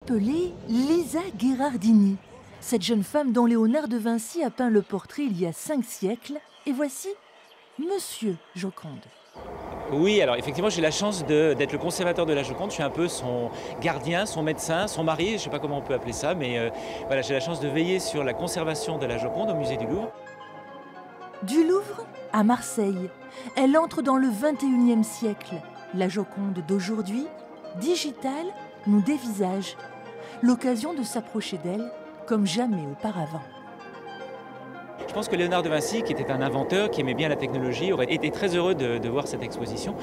Appelée Lisa Gherardini, cette jeune femme dont Léonard de Vinci a peint le portrait il y a 5 siècles, et voici Monsieur Joconde. Oui, alors effectivement, j'ai la chance d'être le conservateur de la Joconde. Je suis un peu son gardien, son médecin, son mari, je ne sais pas comment on peut appeler ça, mais voilà, j'ai la chance de veiller sur la conservation de la Joconde au musée du Louvre. Du Louvre à Marseille, elle entre dans le 21e siècle. La Joconde d'aujourd'hui, digitale, nous dévisage. L'occasion de s'approcher d'elle comme jamais auparavant. Je pense que Léonard de Vinci, qui était un inventeur, qui aimait bien la technologie, aurait été très heureux de voir cette exposition.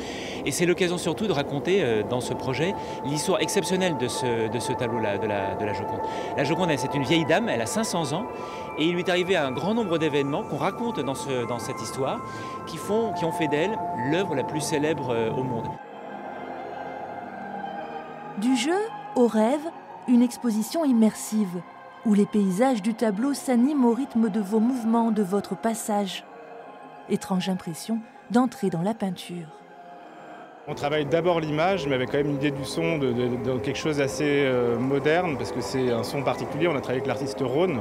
Et c'est l'occasion surtout de raconter dans ce projet l'histoire exceptionnelle de ce tableau-là, de la Joconde. La Joconde, c'est une vieille dame, elle a 500 ans, et il lui est arrivé un grand nombre d'événements qu'on raconte dans cette histoire, qui ont fait d'elle l'œuvre la plus célèbre au monde. Du jeu au rêve, une exposition immersive, où les paysages du tableau s'animent au rythme de vos mouvements, de votre passage. Étrange impression d'entrer dans la peinture. On travaille d'abord l'image, mais avec quand même une idée du son, de quelque chose d'assez moderne, parce que c'est un son particulier. On a travaillé avec l'artiste Rhône,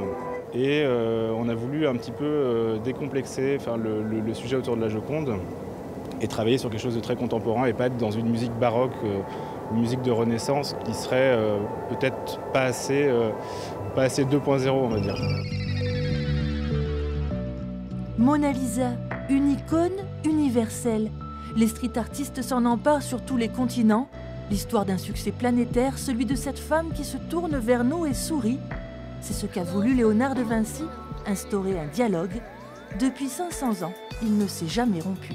et on a voulu un petit peu décomplexer le sujet autour de la Joconde, et travailler sur quelque chose de très contemporain, et pas être dans une musique baroque, une musique de Renaissance, qui serait peut-être pas assez 2.0, on va dire. Mona Lisa, une icône universelle. Les street artistes s'en emparent sur tous les continents. L'histoire d'un succès planétaire, celui de cette femme qui se tourne vers nous et sourit. C'est ce qu'a voulu Léonard de Vinci, instaurer un dialogue. Depuis 500 ans, il ne s'est jamais rompu.